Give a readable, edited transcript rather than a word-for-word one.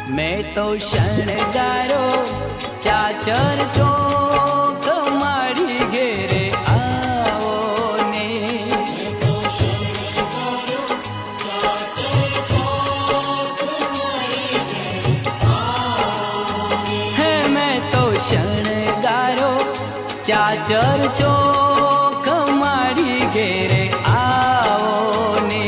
मैं तो शणगारो चाचर चोक मारी घेरे आओ ने। है मैं तो शणगारो चाचर चोक मारी घेरे आओ ने।